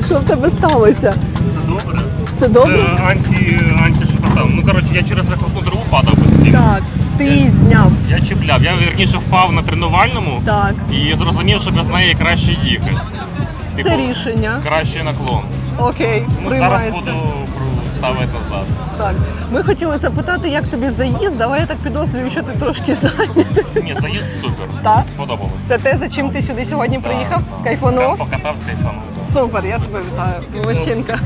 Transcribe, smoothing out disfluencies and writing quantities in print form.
Що в тебе сталося? Все добре. Все добре? Це анті що там. Ну, коротше, я через вихлопну трубу падав постійно. Так, ти її зняв. Я чіпляв. Я, вірніше, впав на тренувальному Так. і зрозумів, що без неї краще їхати. Це рішення. Кращий наклон. Окей, Ну, зараз приймається. буду ставити назад. Так, ми хотіли запитати, як тобі заїзд, але я так підозрюю, що ти трошки зайнятий. Ні, заїзд супер. Так? Сподобалось. Це те, за чим ти сюди сьогодні приїхав? Так. Кайфанув? Покатався, кайфанув. Супер, я тебе вітаю. Молодчинка.